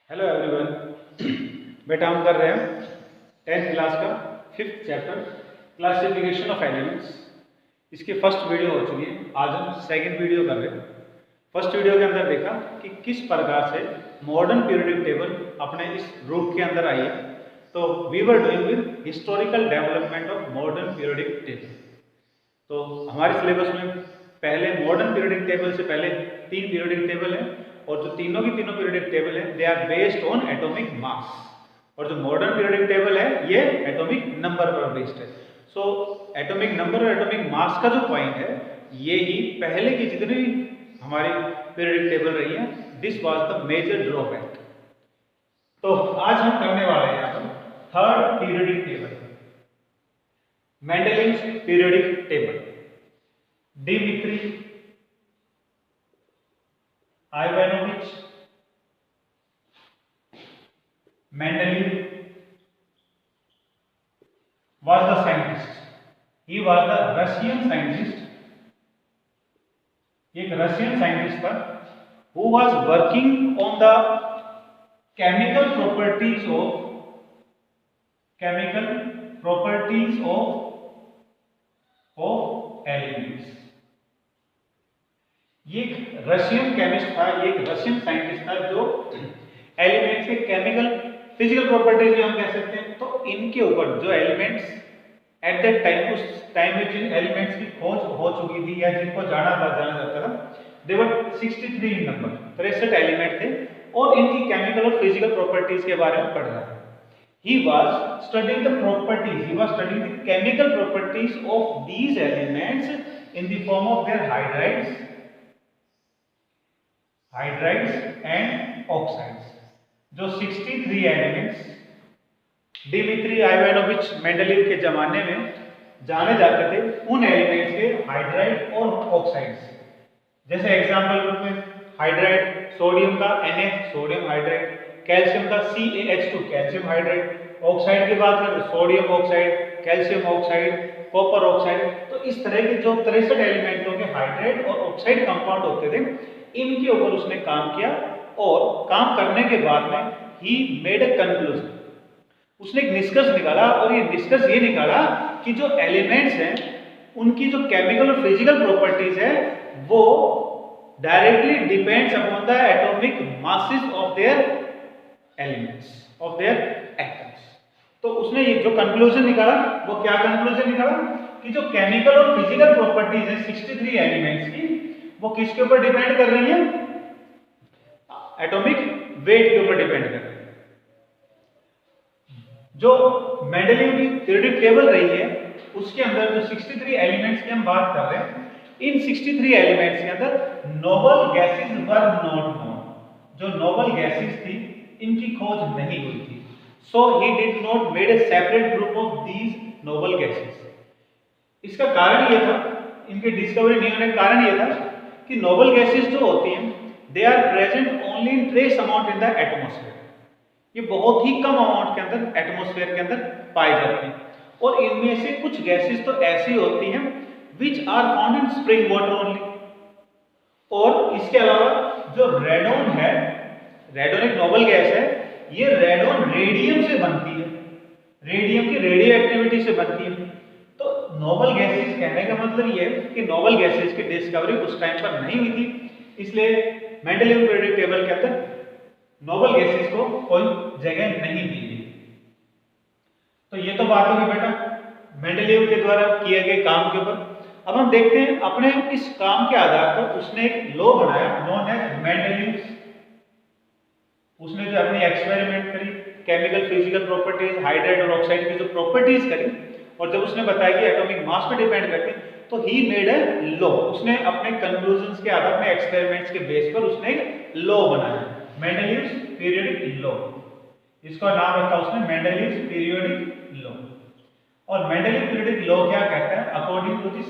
Hello everyone. बेटा हम कर रहे हैं 10th क्लास का 5th chapter classification of elements. इसकी फर्स्ट वीडियो हो चुकी है, आज हम सेकंड वीडियो कर रहे हैं। फर्स्ट वीडियो के अंदर देखा कि किस प्रकार से मॉडर्न पीरियोडिक टेबल अपने इस रूप के अंदर आई है। तो we were doing with historical development of modern periodic table. तो हमारे सिलेबस में पहले मॉडर्न पीरियोडिक टेबल से पहले 3 पीरियोडिक टेबल है, और जो तीनों की तीनों पीरियोडिक टेबल है they are based on atomic mass, और जो मॉडर्न पीरियोडिक टेबल है ये एटॉमिक नंबर पर बेस्ड है। सो एटॉमिक नंबर और एटॉमिक मास का जो पॉइंट है ये ही पहले की जितनी भी हमारी पीरियोडिक टेबल रही है, this was the major drawback. तो आज हम करने वाले हैं यहाँ पर third periodic table, Mendeleev's periodic table. Dmitri Ivanovich Mendeleev was the scientist. He was the Russian scientist. एक रशियन साइंटिस्ट था who was working on the chemical properties of elements. ये एक रशियन केमिस्ट था, ये एक रशियन साइंटिस्ट था जो elements के केमिकल फिजिकल प्रॉपर्टीज भी हम कह सकते हैं। तो इनके ऊपर जो एलिमेंट्स एट दैट टाइम, उस टाइम में जिन एलिमेंट्स की खोज हो चुकी थी या जिनको जाना जाता था, दे वर 63 इन नंबर, 63 एलिमेंट थे, और इनकी केमिकल और फिजिकल प्रॉपर्टीज के बारे में पढ़ रहा था। He was studying the properties, he was studying the chemical properties of these elements in the form of their hydrides and oxides। जो 63 एलिमेंट्स डिमित्री आइवानोविच मेंडेलीव के जमाने में जाने जाते थे, उन एलिमेंट्स के हाइड्राइड और ऑक्साइड्स। जैसे एग्जांपल रूप में हाइड्राइड सोडियम का Na सोडियम हाइड्राइड, कैल्शियम का CaH2 कैल्शियम हाइड्राइड, ऑक्साइड की बात करें sodium oxide, calcium oxide, copper oxide. तो इस तरह के जो 63 एलिमेंटों के हाइड्राइड और ऑक्साइड कंपाउंड होते थे, इनके ऊपर उसने काम किया, और काम करने के बाद में ही मेड अ कंक्लूजन, उसने एक निष्कर्ष निकाला, और ये निष्कर्ष ये निकाला कि जो एलिमेंट्स हैं उनकी जो केमिकल और फिजिकल प्रॉपर्टीज है वो directly depends upon the atomic masses of their elements, of their atoms. तो उसने ये जो कंक्लूजन निकाला, वो क्या कंक्लूजन निकाला कि जो केमिकल और फिजिकल प्रॉपर्टीज है 63 एलिमेंट्स की, वो किसके ऊपर डिपेंड कर रही है? एटॉमिक वेट के ऊपर डिपेंड कर रही है। जो मेंडेलीव की पीरियोडिक टेबल रही है उसके अंदर जो 63 एलिमेंट्स की हम बात कर रहे हैं, इन 63 एलिमेंट्स के अंदर noble gases were not known. जो नोबल गैसेस थी इनकी खोज नहीं हुई थी। So he did not made a separate group of these noble gases. इसका कारण ये था, इनके डिस्कवरी नहीं होने का कारण ये था कि नोबल गैसेस जो होती हैं they are present only in trace amount in the atmosphere. ये बहुत ही कम अमाउंट के अंदर एटमॉस्फेयर के अंदर पाई जाती हैं, और इनमें से कुछ गैसेस तो ऐसी होती हैं which are found in spring water only. और इसके अलावा जो रेडोन है, रेडोन एक नोबल गैस है, ये रेडोन रेडियम से बनती है, रेडियम की रेडियो एक्टिविटी से बनती है। तो नोबल गैसेस कहने का मतलब ये है कि नोबल गैसेस की डिस्कवरी उस टाइम पर नहीं हुई थी, इसलिए मेंडेलीव पीरियोडिक टेबल के अंदर नोबल गैसेस को कोई जगह नहीं दी गई। तो ये तो बात होगी बेटा मेंडेलीव के द्वारा किए गए काम के ऊपर। अब हम देखते हैं अपने इस काम के आधार पर उसने एक लॉ बनाया नोन एज मेंडेलीव्स। उसने जो अपनी एक्सपेरिमेंट करी, केमिकल फिजिकल प्रॉपर्टीज, हाइड्राइड और ऑक्साइड की जो प्रॉपर्टीज करी, और जब उसने बताया कि एटॉमिक मास पे डिपेंड करते हैं, तो ही मेड अ लॉ। उसने अपने कंक्लूजन्स के आधार पर, एक्सपेरिमेंट्स के बेस पर उसने एक लॉ बनाया, मेंडेलीव्स पीरियोडिक लॉ। इसका नाम रखा उसने मेंडेलीव्स पीरियोडिक लॉ। और मेंडेलीव पीरियोडिक लॉ क्या कहता है? According to this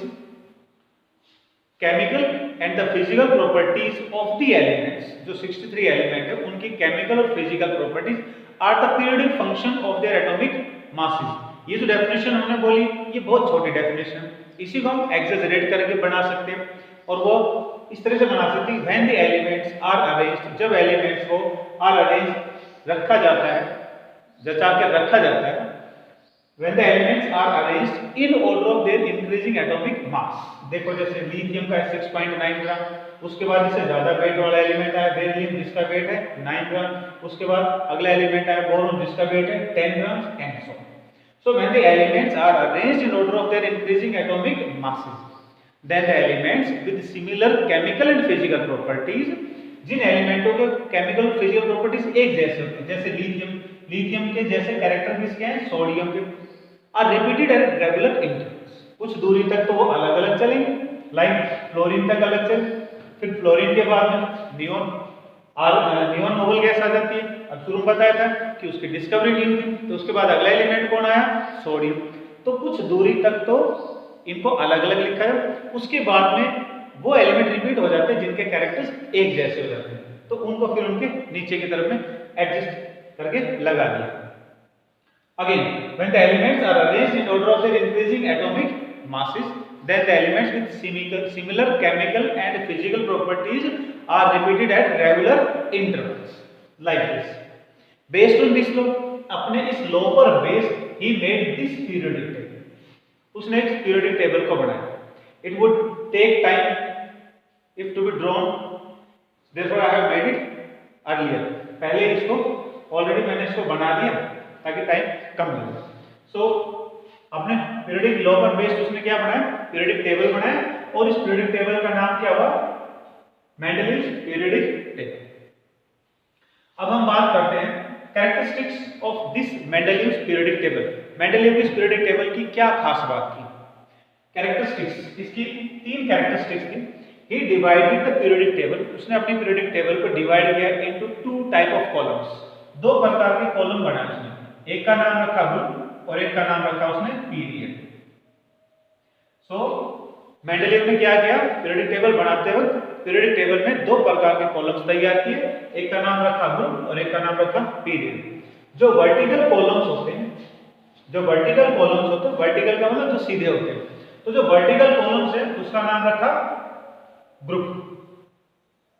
chemical and the physical properties of the elements, जो 63 एलिमेंट है उनकी केमिकल और physical properties are the periodic function of their atomic masses. ये जो डेफिनेशन हमने बोली ये बहुत छोटी डेफिनेशन है, इसी को हम एक्सेजरेट करके बना सकते हैं, और वो इस तरह से बना सकते हैं when the elements are arranged, जब एलिमेंट्स को आर अरेंज्ड रखा जाता है, जचा के रखा जाता है, when the elements are arranged in order of their increasing atomic mass। देखो जैसे लिथियम का 6.9 ग्राम, उसके बाद इससे ज्यादा वेट वाला एलिमेंट है बेरिलियम जिसका वेट है 9 ग्राम, उसके बाद अगला एलिमेंट है बोरोन जिसका वेट है 10 gram and so. So when the elements are arranged in order of their increasing atomic masses, then the elements with similar chemical and physical properties, जिन एलिमेंटों के केमिकल और फिजिकल प्रॉपर्टीज एक जैसे होते हैं, जैसे लिथियम के जैसे कैरेक्टर किसके हैं, सोडियम के, are repeated at regular intervals, कुछ दूरी तक तो वो अलग अलग चलेंगे, लाइक फ्लोरीन तक अलग चले, फिर फ्लोरीन के बाद में नियोन नोबल गैस आ जाती है। अब शुरू में बताया था कि उसकी डिस्कवरी नहीं हुई, तो उसके बाद अगला एलिमेंट कौन आया, सोडियम। तो कुछ दूरी तक तो इनको अलग अलग लिखा है, उसके बाद में वो एलिमेंट रिपीट हो जाते हैं जिनके कैरेक्टर्स एक जैसे हो जाते हैं, तो उनको फिर उनके नीचे की तरफ में एडजस्ट करके लगा दिया। Again, when the elements are arranged in order of their increasing atomic masses, then the elements with similar chemical and physical properties are repeated at regular intervals, like this. Based on this law, अपने इस law पर base he made this periodic table. उसने एक periodic table को बनाया। It would take time if to be drawn, therefore I have made it earlier. पहले इसको already मैंने इसको बना दिया ताकि टाइम कम लगे। सो अपने पीरियडिक लॉ पर बेस्ड उसने क्या बनाया, पीरियडिक टेबल बनाया, और इस पीरियडिक टेबल का नाम क्या हुआ, मेंडलीव्स पीरियडिक टेबल। अब हम बात करते हैं characteristics of this Mendeleev's periodic table. Mendeleev's periodic table की क्या खास बात थी, कैरेक्टरिस्टिक्स, इसकी 3 कैरेक्टरिस्टिक्स थी। ही डिवाइडेड द पीरियडिक टेबल, उसने अपनी पीरियडिक टेबल को डिवाइड किया इनटू 2 टाइप ऑफ कॉलम्स, 2 प्रकार के कॉलम बनाए उसने, एक का नाम रखा ग्रुप और एक का नाम रखा उसने पीरियड। सो मेंडलीव ने क्या किया, पीरियडिक टेबल बनाते वक्त पीरियडिक टेबल में 2 प्रकार के कॉलम्स तैयार किए, एक का नाम रखा ग्रुप और एक का नाम रखा पीरियड। जो वर्टिकल कॉलम्स होते हैं, वर्टिकल का मतलब जो सीधे होते हैं, तो जो वर्टिकल कॉलम्स है उसका नाम रखा group,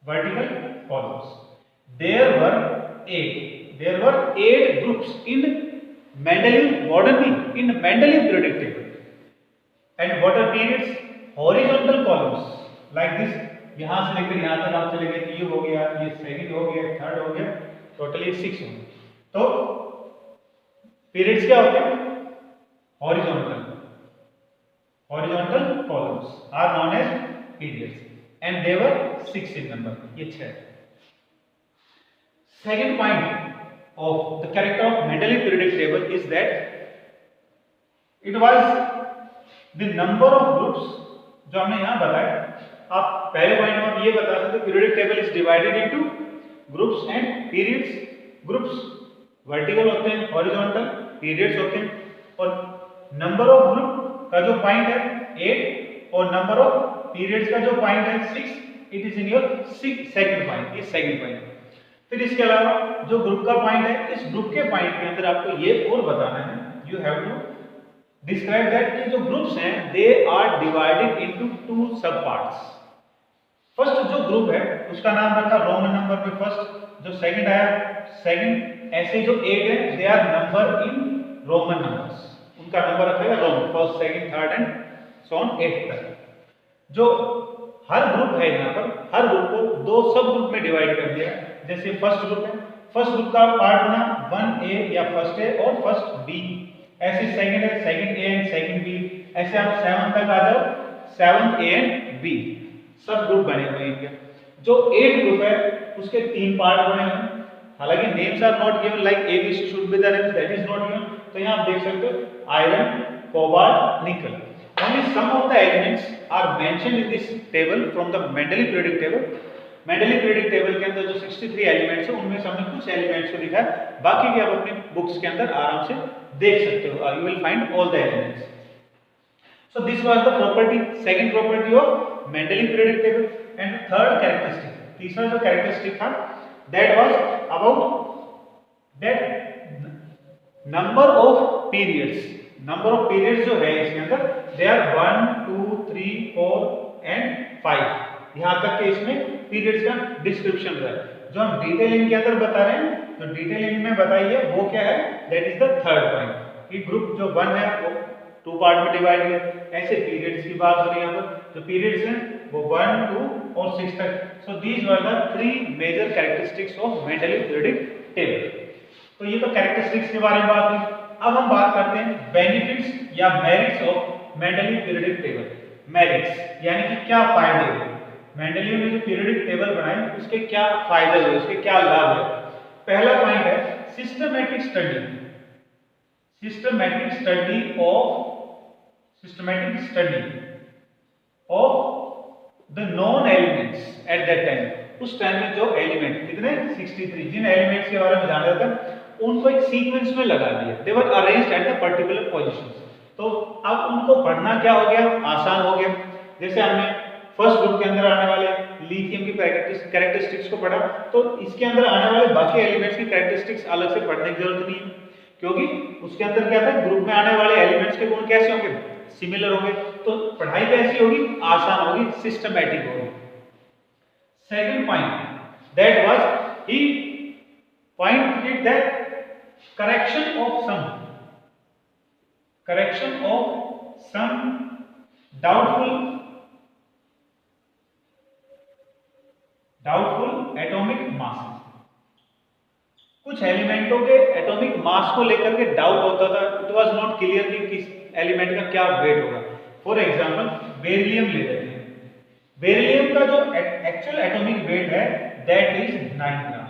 vertical columns. There were 8 groups in Mendeleev modern in Mendeleev periodic table. And what are periods? Horizontal columns like this. यहाँ से लेकर यहाँ तक आप चले गए, ये हो गया, ये सेकंड हो गया, थर्ड हो गया, टोटली 6 हो गए। तो periods क्या होते हैं, horizontal columns are known as periods, and they were 6 in number, ये 6। Second point of the character of Mendeleev periodic table is that it was the number of groups, जो हमने यहाँ बताया। आप पहले पॉइंट में ये बता सकते, periodic table is divided into groups and periods. Groups vertical होते हैं, हॉरिजॉन्टल पीरियड्स होते हैं, और नंबर ऑफ ग्रुप का जो पॉइंट है 8 और नंबर ऑफ पीरियड्स का जो पॉइंट है 6, it is in your second point, ये सेकंड पॉइंट। फिर इसके अलावा जो ग्रुप का पॉइंट है, इस ग्रुप के पॉइंट के अंदर आपको ये और बताना है, you have to describe that कि जो ग्रुप्स हैं दे आर डिवाइडेड इनटू 2 सब पार्ट्स। फर्स्ट जो ग्रुप है उसका नाम रखा रोमन नंबर में फर्स्ट, जो सेकंड आया सेकंड, ऐसे जो 8 है they are number in Roman numbers, उनका नंबर रखेगा Roman, first second third and so on 8 तक। जो हर ग्रुप है यहाँ पर, हर ग्रुप को 2 सब ग्रुप में डिवाइड कर दिया। जैसे फर्स्ट ग्रुप है, फर्स्ट ग्रुप का पार्ट बना 1A या फर्स्ट ए और फर्स्ट बी, ऐसे सेकंड है second A and second B, ऐसे आप 7 तक आ जाओ 7th A एंड B, सब ग्रुप बने हुए हैं इनके। जो 8 ग्रुप है उसके 3 पार्ट बने हुए हैं, हालांकि names are not given like ABC should be the names, that is not given. तो यहाँ आप देख सकते हो iron, cobalt, nickel. Only some of the elements are mentioned in this table from the Mendeleev periodic table. Mendeleev periodic table के अंदर जो 63 elements है उनमें से हमने कुछ एलिमेंट्स को लिखा है, बाकी के आप अपने बुक्स के अंदर आराम से देख सकते हो, you will find all the elements. So this was the property, second property of Mendeleev periodic table. And third characteristic, तीसरा जो characteristic था, that was about that number of periods. Number of periods जो है इसके अंदर they are 1 2 3 4 and 5, यहाँ तक के इसमें पीरियड्स का डिस्क्रिप्शन है। जो हम डिटेलिंग के अंदर बता रहे हैं, जो डिटेलिंग में बताई है वो क्या है, that is the third point कि ग्रुप जो 1 है वो 2 पार्ट में डिवाइड है। ऐसे पीरियड्स की बात हो रही है यहाँ पर, जो पीरियड्स हैं वो 1, 2 और 6 तक। So these were the 3 major characteristics of Mendeleev periodic table. तो ये तो कैरेक्टरिस्टिक्स के बारे में बात हुई। अब हम बात करते हैं बेनिफिट्स या merits of Mendeleev periodic table. Merits यानी कि क्या फायदे हुए, मेंडलीव ने जो पीरियोडिक टेबल बनाई उसके क्या फायदे हुए, उसके क्या लाभ है। पहला पॉइंट है systematic study, systematic study of the non elements at that time. उस टाइम में जो एलिमेंट कितने 63, जिन एलिमेंट्स के बारे में जाना जाता है उनको एक सीक्वेंस में लगा दिया, they were arranged at the particular positions. तो अब उनको पढ़ना क्या हो गया, आसान हो गया। जैसे हमने फर्स्ट ग्रुप के अंदर आने वाले लिथियम की कैरेक्टरिस्टिक्स को पढ़ा, तो इसके अंदर आने वाले बाकी एलिमेंट्स की कैरेक्टरिस्टिक्स अलग से पढ़ने की जरूरत नहीं है, क्योंकि उसके अंदर क्या था, ग्रुप में आने वाले एलिमेंट्स के गुण कैसे होंगे, सिमिलर होंगे। तो पढ़ाई कैसी होगी, आसान होगी, सिस्टमैटिक होगी। Second point that was he pointed that correction of some doubtful atomic masses। कुछ एलिमेंटों के एटॉमिक मास को लेकर के डाउट होता था, इट वाज नॉट क्लियर कि किस एलिमेंट का क्या वेट होगा। फॉर एग्जांपल बेरिलियम ले लेते हैं, बेरिलियम का जो एक्चुअल एटॉमिक वेट है दैट इज 9 ग्राम,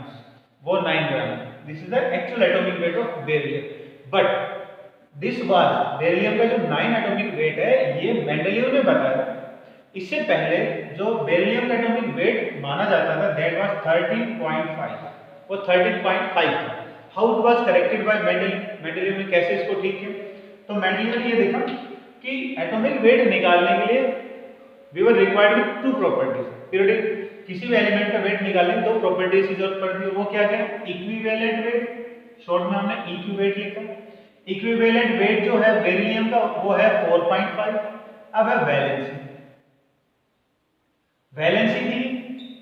वो 9 gram. This is the actual atomic weight of beryllium, but this was beryllium का जो 9 एटॉमिक वेट है ये मेंडलीव ने बताया। इससे पहले जो बेरिलियम का एटॉमिक वेट माना जाता था दैट वाज 13.5, वो 13.5 था। How it was corrected bye Mendeleev ने कैसे इसको ठीक किया, तो मेंडलीव ने ये देखा कि एटॉमिक वेट निकालने के लिए we were required with 2 properties. Periodic किसी भी एलिमेंट का वेट निकालने की 2 प्रॉपर्टीज की जरूरत पड़ती है, वो क्या है, इक्विवेलेंट वेट, शॉर्ट में हमने इक्यू वेट लिखा। इक्विवेलेंट वेट जो है बेरिलियम का वो है 4.5। अब है वैलेंसी, वैलेंसी की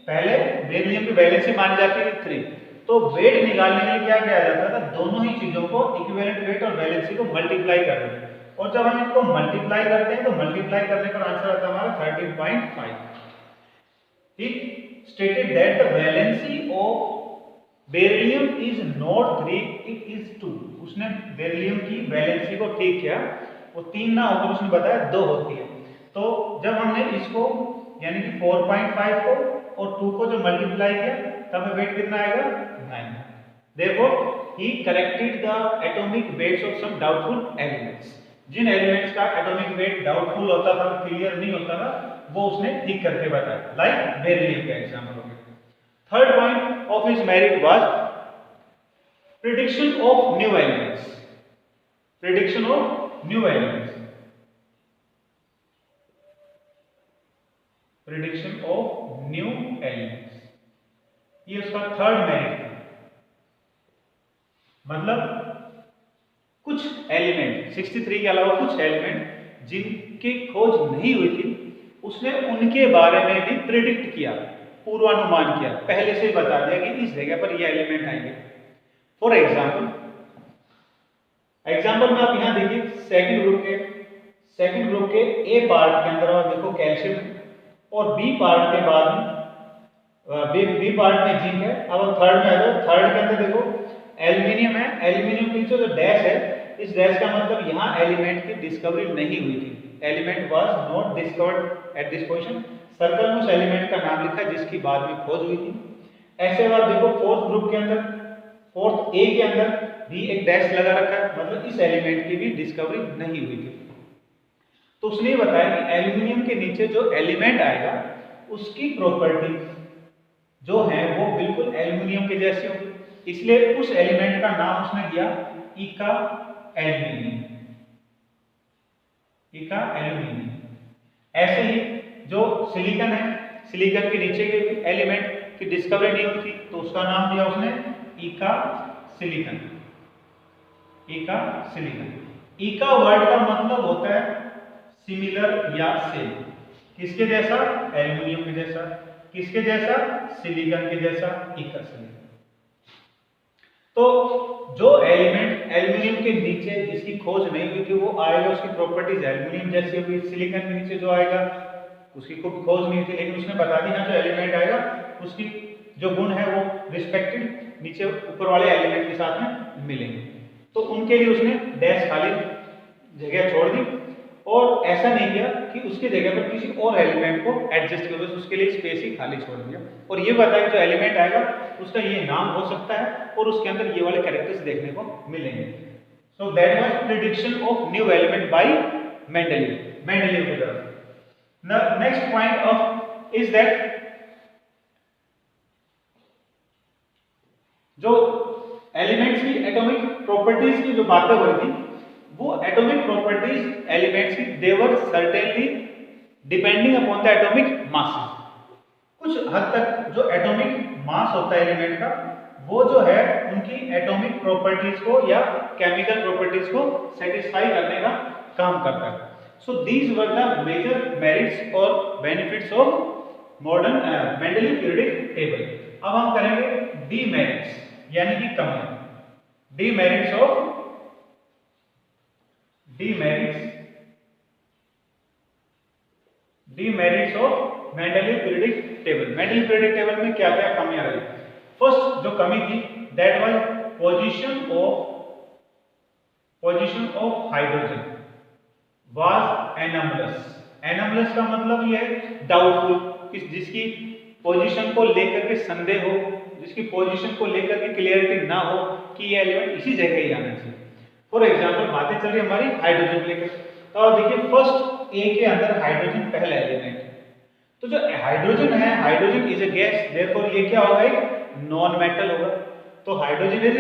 पहले बेरिलियम की वैलेंसी मानी जाती है 3, तो वेट निकालने के लिए क्या किया जाता था, दोनों ही चीजों को इक्विवेलेंट वेट और वैलेंसी को मल्टीप्लाई कर देते हैं, और जब हम इनको मल्टीप्लाई करते हैं तो मल्टीप्लाई करने पर आंसर आता है हमारा 13.5। ठीक, stated that the valency of beryllium is not 3, it is 2। उसने बेरिलियम की वैलेंसी को ठीक किया, वो 3 ना होकर उसने बताया 2 होती है। तो जब हमने इसको यानी कि 4.5 को और 2 को जो मल्टीप्लाई किया तब वेट कितना आएगा 9। Therefore he corrected the atomic weights of some doubtful elements। जिन एलिमेंट्स का एटॉमिक वेट डाउटफुल होता था, क्लियर नहीं होता था, वो उसने ठीक करके बताया, लाइक बेरिलियम का एग्जांपल हो गया। Third point of his merit was prediction of new elements, prediction of new elements, prediction of new elements, ये उसका थर्ड मेरिट है। मतलब कुछ एलिमेंट 63 के अलावा कुछ एलिमेंट जिनकी खोज नहीं हुई थी उसने उनके बारे में भी प्रेडिक्ट किया, पूर्वानुमान किया, पहले से ही बता दिया कि इस जगह पर ये एलिमेंट आएंगे। फॉर एग्जाम्पल में आप यहाँ देखिए सेकंड ग्रुप के ए पार्ट के अंदर आप देखो कैल्शियम और बी पार्ट के बाद बी पार्ट में जिंक है। अब थर्ड में आ जाओ, थर्ड के अंदर देखो एल्यूमिनियम है, एल्यूमिनियम के नीचे जो डैश है, इस डैश का मतलब यहाँ एलिमेंट की डिस्कवरी नहीं हुई थी, element was not discovered at this position. Circle में उस एलिमेंट का नाम लिखा जिसकी बाद में खोज हुई थी। ऐसे बार देखो फोर्थ ग्रुप के अंदर, फोर्थ ए के अंदर भी एक डैश लगा रखा है, मतलब इस एलिमेंट की भी डिस्कवरी नहीं हुई थी। तो उसने बताया कि एल्यूमिनियम के नीचे जो एलिमेंट आएगा उसकी प्रॉपर्टी जो है वो बिल्कुल एल्यूमिनियम के जैसी होगी, इसलिए उस एलिमेंट का नाम उसने दिया इका एल्यूमिनियम, इका एल्यूमिनियम। ऐसे ही जो सिलिकॉन है, सिलिकॉन के नीचे के एलिमेंट की डिस्कवरी नहीं हुई थी तो उसका नाम दिया उसने इका सिलिकॉन, इका सिलिकॉन। इका वर्ड का मतलब होता है सिमिलर या सेम, किसके जैसा, एल्यूमिनियम के जैसा। किसके जैसा? सिलिकॉन के जैसा, इका सिलिकॉन। तो जो एलिमेंट एल्यूमिनियम के नीचे जिसकी खोज नहीं हुई थी वो आएगा, उसकी प्रॉपर्टीज एल्यूमिनियम जैसी होगी। सिलिकॉन के नीचे जो आएगा उसकी कोई खोज नहीं थी, लेकिन उसने बता दी हाँ जो एलिमेंट आएगा उसकी जो गुण है वो रिस्पेक्टिव नीचे ऊपर वाले एलिमेंट के साथ में मिलेंगे। तो उनके लिए उसने डैश खाली जगह छोड़ दी और ऐसा नहीं किया कि उसके जगह पर किसी और एलिमेंट को एडजस्ट कर, बस उसके लिए स्पेस ही खाली छोड़ दिया और ये बताया जो एलिमेंट आएगा उसका ये नाम हो सकता है और उसके अंदर ये वाले कैरेक्टर्स देखने को मिलेंगे। सो that was prediction of new element by Mendeleev के द्वारा। Now next point of is that जो एलिमेंट्स की एटॉमिक प्रॉपर्टीज की जो बातें हो रही थी वो एटॉमिक प्रॉपर्टीज एलिमेंट्स की they were certainly depending upon the atomic masses. कुछ हद तक जो एटॉमिक मास होता है एलिमेंट का वो जो है उनकी एटॉमिक प्रॉपर्टीज को या केमिकल प्रॉपर्टीज को सेटिस्फाई करने का काम करता है। So these were the major merits और benefits of modern Mendeleev periodic table. अब हम करेंगे डीमेरिट्स यानी कि कमियां। Demerits of Mendeleev periodic table. Mendeleev periodic table में क्या क्या कमियां रही? फर्स्ट जो कमी थी that was position of hydrogen was anomalous. Anomalous का मतलब ये है डाउटफुल, जिसकी पोजीशन को लेकर के संदेह हो, जिसकी पोजीशन को लेकर के क्लियरिटी ना हो कि ये एलिमेंट इसी जगह ही आना चाहिए। फॉर एग्जांपल बातें चल रही हमारी हाइड्रोजन को लेकर, तो आप देखिए फर्स्ट ए के अंदर हाइड्रोजन पहला एलिमेंट है। तो जो हाइड्रोजन है, hydrogen is a gas, therefore ये क्या होगा? एक नॉन मेटल होगा। तो हाइड्रोजन इज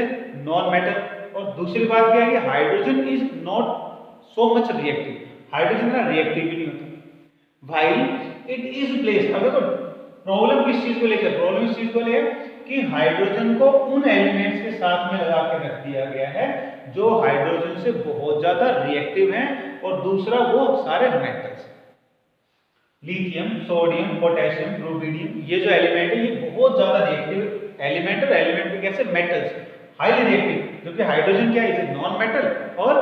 नॉन मेटल। और दूसरी बात क्या है कि hydrogen is not so much reactive. Hydrogen ना रिएक्टिव भी नहीं होता व्हाइल इट इज प्लेस्ड। अब देखो प्रॉब्लम किस चीज को लेकर, प्रॉब्लम इस चीज को लेकर कि हाइड्रोजन को उन एलिमेंट्स के साथ में लगा के रख दिया गया है जो हाइड्रोजन से बहुत ज्यादा रिएक्टिव हैं और दूसरा वो सारे metals, lithium, sodium, potassium, rubidium, ये जो एलिमेंट है ये बहुत ज्यादा रिएक्टिव एलिमेंट और एलिमेंट भी कैसे मेटल्स हाईली रिएक्टिव, जबकि हाइड्रोजन क्या है? नॉन मेटल और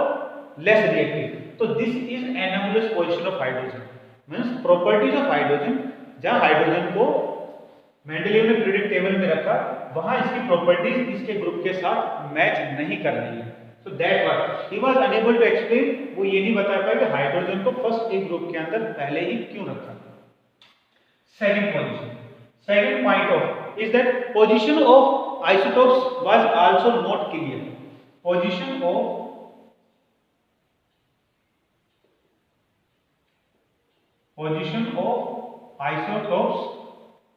लेस रिएक्टिव। तो this is anomalous position of hydrogen, means properties of hydrogen. जहां हाइड्रोजन को मेंडेलीव ने पीरियोडिक टेबल में रखा वहां इसकी प्रॉपर्टीज इसके ग्रुप के साथ मैच नहीं कर रही है। So that was he was unable to explain, वो ये नहीं बता पाया कि हाइड्रोजन को फर्स्ट ए ग्रुप के अंदर पहले ही क्यों रखा। Second position, second point of is that position of isotopes was also not clear. Position of isotopes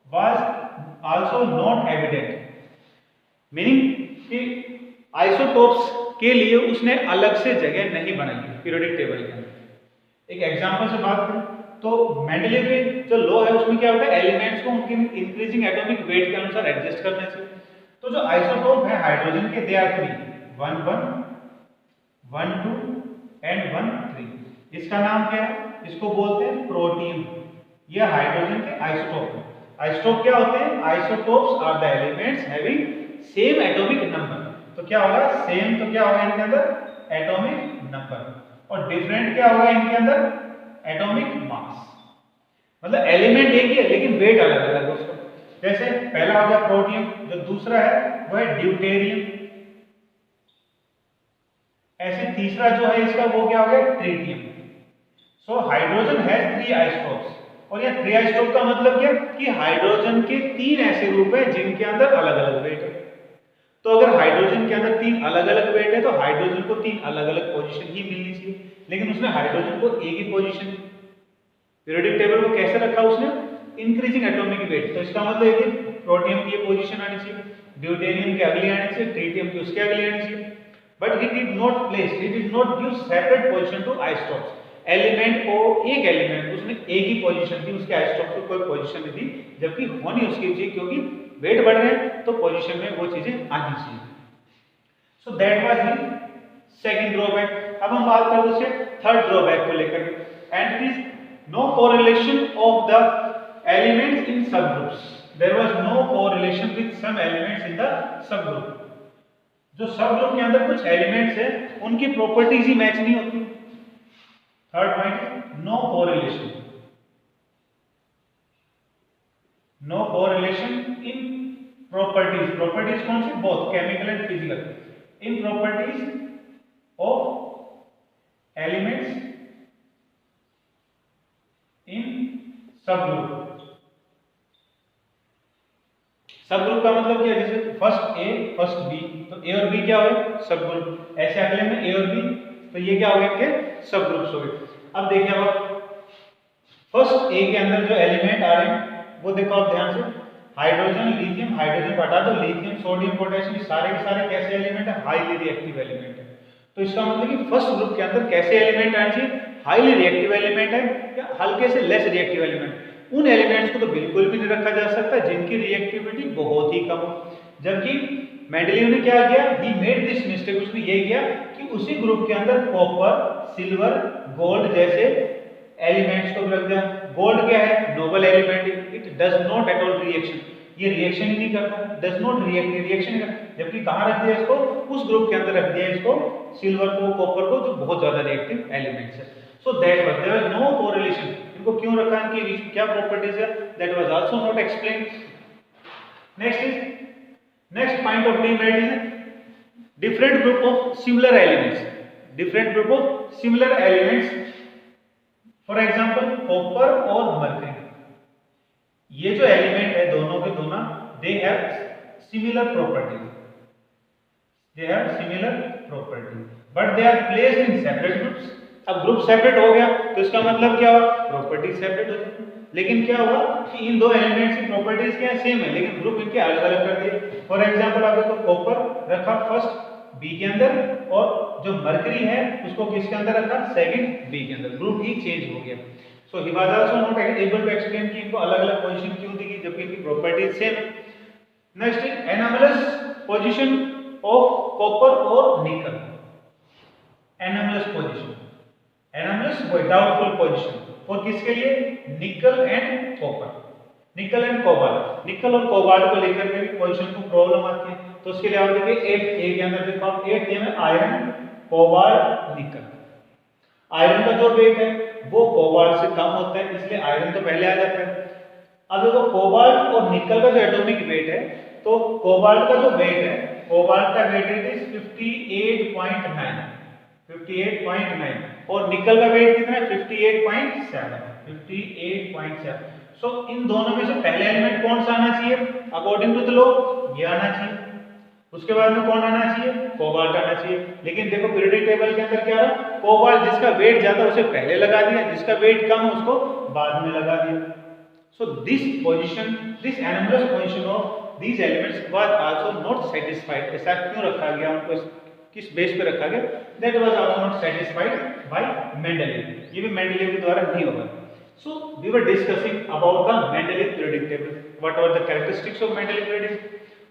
was also not evident, meaning कि आइसोटोप्स के लिए उसने अलग से जगह नहीं बनाई पीरियोडिक टेबल के अंदर। एक एग्जांपल से बात करें तो मेंडेलीव के जो लॉ है उसमें क्या होता है? एलिमेंट्स को उनके इंक्रीजिंग एटॉमिक वेट के अनुसार एडजस्ट करने से। तो जो आइसोटोप है हाइड्रोजन के दे आर 3, 1 1 1 2 एंड 1 3। इसका नाम क्या है? इसको बोलते हैं प्रोटियम। ये हाइड्रोजन के आइसोटोप है। आइसोटोप क्या होते हैं? Isotopes are the elements having same atomic number. तो क्या होगा? सेम तो क्या होगा इनके अंदर? Atomic number. और डिफरेंट क्या होगा इनके अंदर? Atomic mass. मतलब एलिमेंट एक ही है लेकिन वेट अलग अलग है उसका। जैसे पहला हो गया प्रोटियम, जो दूसरा है वो है ड्यूटेरियम, ऐसे तीसरा जो है इसका वो क्या हो गया? Tritium. So hydrogen has 3 isotopes, और ये 3 आइसोटोप का मतलब क्या कि हाइड्रोजन के 3 ऐसे ग्रुप हैं जिनके अंदर अलग अलग वेट है। तो अगर हाइड्रोजन के अंदर 3 अलग अलग वेट है तो हाइड्रोजन को 3 अलग अलग पोजीशन ही मिलनी चाहिए, लेकिन उसने हाइड्रोजन को एक ही पोजीशन दी। पीरियोडिक टेबल को कैसे रखा उसने? Increasing atomic weight. तो इसका मतलब है कि प्रोटियम की ये पोजीशन आनी चाहिए, ड्यूटेरियम की अगली आनी चाहिए, ट्रिटियम की उसके अगली आनी चाहिए। But he did not place, he did not give separate position to isotopes. Element को एक एलिमेंट उसने एक ही पोजीशन दी, उसके आइसोटोप को कोई पोजीशन नहीं दी, जबकि होनी उसकी चाहिए क्योंकि वेट बढ़ रहे हैं तो पोजीशन में वो चीजें आनी चाहिए। सो दैट वाज ही सेकंड ड्रॉबैक। अब हम बात करें उसके थर्ड ड्रॉबैक को लेकर, and it is no correlation of the elements in subgroups. There was no correlation with some elements in the subgroup. जो सबग्रुप के अंदर कुछ एलिमेंट्स है उनकी प्रॉपर्टीज ही मैच नहीं होती. Third point, no correlation. No correlation in properties. Properties कौन सी? Both chemical and physical. In properties of elements in subgroup. Subgroup का मतलब क्या है? जैसे फर्स्ट ए फर्स्ट बी, तो ए और बी क्या हुए? सबग्रुप. ऐसे अगले में ए और बी, तो ये क्या हो गए? इनके सबग्रुप्स हो गए. अब देखिए आप फर्स्ट ए के अंदर जो एलिमेंट आ रहे हैं वो देखो आप ध्यान से. हाइड्रोजन, लिथियम, हाइड्रोजन हटा दो, लिथियम, सोडियम, पोटेशियम, सारे के सारे कैसे एलिमेंट है? हाईली रिएक्टिव एलिमेंट है. तो इसका मतलब कि फर्स्ट ग्रुप के अंदर कैसे एलिमेंट आने चाहिए? हाईली रिएक्टिव एलिमेंट है या हल्के से लेस रिएक्टिव एलिमेंट. उन एलिमेंट्स को तो बिल्कुल भी नहीं रखा जा सकता जिनकी रिएक्टिविटी बहुत ही कम हो. जबकि मेंडलीव ने क्या किया? He made this mistake. उसने ये किया कि उसी ग्रुप के अंदर कॉपर, सिल्वर, गोल्ड जैसे एलिमेंट्स को रख दिया. गोल्ड क्या है? Noble element. It does not at all reaction. ये रिएक्शन ही नहीं करता, डज नॉट रिएक्शन कर. जबकि कहां रख दिया इसको? उस ग्रुप के अंदर रख दिया इसको, सिल्वर को, कॉपर को, जो बहुत ज्यादा रिएक्टिव एलिमेंट्स है. So that was there was no correlation. इनको क्यों रखा? इनकी बीच में क्या प्रॉपर्टीज है? That was also not explained. Next point of demerit is different group of similar elements. Different group of similar elements, for example copper और mercury. ये जो एलिमेंट है दोनों के दोनों, they have similar properties. They have similar property but they are placed in separate groups. अब group separate हो गया तो इसका मतलब क्या हुआ? प्रॉपर्टी सेपरेट हो गई. लेकिन क्या हुआ कि इन दो एलिमेंट्स की प्रॉपर्टीज क्या सेम है, लेकिन ग्रुप इनके अलग अलग कर दिए. फॉर एग्जांपल आप देखो, कॉपर रखा फर्स्ट बी के अंदर और जो मरकरी है उसको किसके अंदर रखा? सेकंड बी के अंदर. ग्रुप ही चेंज हो गया. So he was also not able to explain कि इनको अलग अलग पोजीशन क्यों दी गई जबकि इनकी प्रॉपर्टीज सेम है. Next is anomalous position of copper और निकल. Anomalous position, anomalous doubtful position. और किसके लिए? निकल एंड कॉपर. निकल एंड कोबाल्ट. निकल और कोबाल्ट को लेकर के भी पोजीशन को प्रॉब्लम आती है. तो उसके लिए आप देखिए 8A के अंदर देखो आप 8A में आयरन, कोबाल्ट, निकल. आयरन का जो वेट है वो कोबाल्ट से कम होता है, इसलिए आयरन तो पहले आ जाता है. अब देखो कोबाल्ट और निकल का जो एटॉमिक वेट है, तो कोबाल्ट का जो वेट है, कोबाल्ट का वेट इज 58.9 और निकल का वेट कितना है? 58.7. सो इन दोनों में से पहले एलिमेंट कौन सा आना चाहिए अकॉर्डिंग टू द लॉ? ये आना चाहिए. उसके बाद में कौन आना चाहिए? कोबाल्ट आना चाहिए. लेकिन देखो पीरियोडिक टेबल के अंदर क्या रहा? कोबाल्ट जिसका वेट ज्यादा उसे पहले लगा दिया, जिसका वेट कम उसको बाद में लगा दिया. So this position, this anomalous position of these elements was also not satisfied. ऐसा क्यों रखा गया? उनको किस बेस पे रखा गया? That was also not satisfied by Mendeleev. ये भी Mendeleev के द्वारा नहीं होगा. So we were discussing about the Mendeleev periodic table. What were the characteristics of Mendeleev periodic?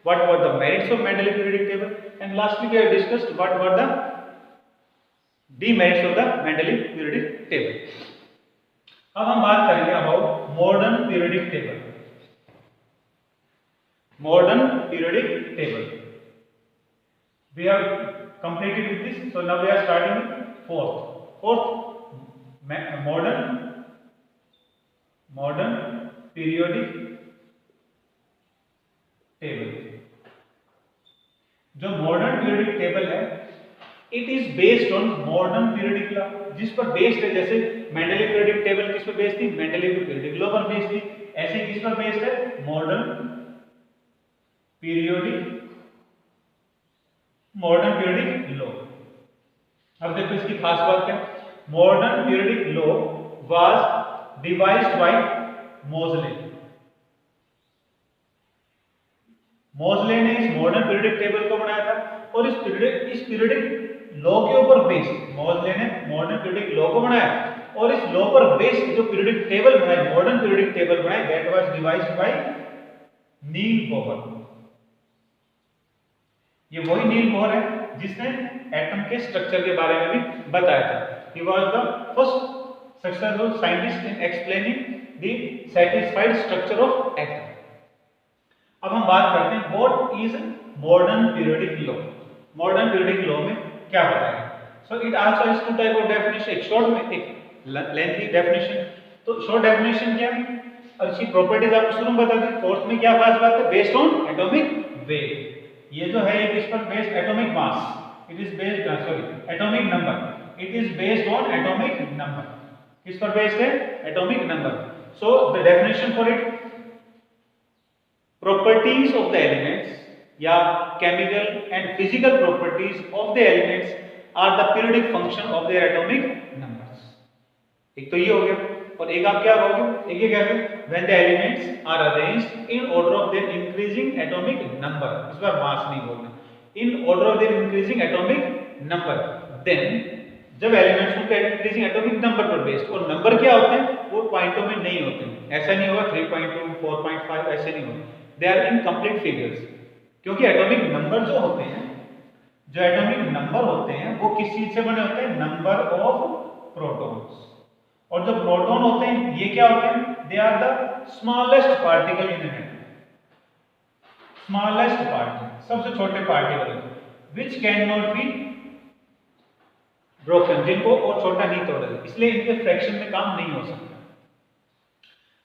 What were the merits of Mendeleev periodic table? And lastly we have discussed what were the demerits of the Mendeleev periodic table. अब हम बात करेंगे about modern periodic table. Modern periodic table. We have completed with this, so now we are starting with fourth modern periodic table. जो modern periodic table है, it is based on modern periodic law. जिस पर based है, जैसे Mendeleev periodic table किस पर based थी? Mendeleev periodic law पर बेस्ड थी. ऐसे किस पर बेस्ड है? Modern periodic law. अब देखो इसकी खास बात क्या? Modern periodic law was devised by Moseley. Moseley ने इस मॉडर्न पीरियोडिक टेबल को बनाया था और इस पीरियोडिक लॉ के ऊपर बेस्ड मोज़ले ने मॉडर्न पीरियोडिक लॉ को बनाया और इस लॉ पर बेस्ड जो पीरियोडिक टेबल बनाया, मॉडर्न पीरियोडिक टेबल बनाया, that was devised by Niels Bohr. ये वही नील बोहर है जिसने एटम के स्ट्रक्चर के बारे में भी बताया था. He was the first successful scientist in explaining the satisfied structure of atom. अब हम बात करते हैं what is modern periodic law. Modern periodic law में क्या बताया? So it also has two type of definition, एक शॉर्ट में एक लेंथी डेफिनेशन। तो शॉर्ट डेफिनेशन क्या है और इसकी प्रॉपर्टीज आपको शुरू में बता दी। फोर्थ में क्या खास बात है? Based on atomic weight. ये जो है ये किस पर based? Atomic mass. It is based atomic number. It is based on atomic number. किस पर बेस्ड है? Atomic number. So the definition for it, properties of the elements या chemical and physical properties of the elements are the periodic function of their atomic numbers। एक तो ये हो गया और एक आप क्या कहोगे? एक ये कहते हैं when the elements are arranged in order of their increasing atomic number, इस बार मास नहीं बोलना, in order of their increasing atomic number, then जब एलिमेंट्स उनके इंक्रीजिंग एटॉमिक नंबर पर बेस्ड, और नंबर क्या होते हैं? वो पॉइंटों में नहीं होते हैं। ऐसा नहीं होगा 3.2 4.5 ऐसे नहीं होते, they are in complete figures. क्योंकि एटॉमिक नंबर जो होते हैं, जो एटॉमिक नंबर होते हैं वो किस चीज से बने होते हैं? Number of protons. और जो प्रोटॉन होते हैं ये क्या होते हैं? They are the smallest particle in atom. Smallest particle, सबसे छोटे particle which can not be broken, जिनको और छोटा नहीं तोड़ा जाता, इसलिए इनके फ्रैक्शन में काम नहीं हो सकता।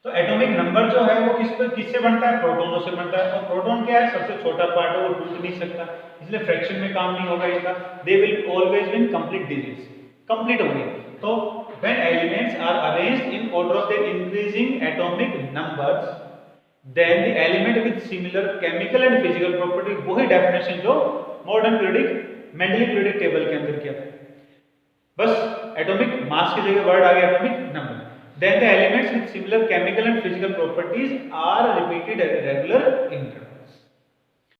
तो एटॉमिक नंबर जो है वो किससे बनता है? प्रोटॉनों से बनता है। और प्रोटॉन क्या है? सबसे छोटा पार्ट है, वो टूट नहीं सकता, इसलिए फ्रैक्शन में काम नहीं होगा इनका। They will always be in complete digits. Complete हो गया। तो when elements are arranged in order of their increasing atomic numbers, then the element with similar chemical and physical property, वही डेफिनेशन जो modern periodic Mendeleev periodic table के अंदर किया था। बस एटॉमिक मास की जगह वर्ड आ गया atomic number. Then the elements with similar chemical and physical properties are repeated at regular intervals।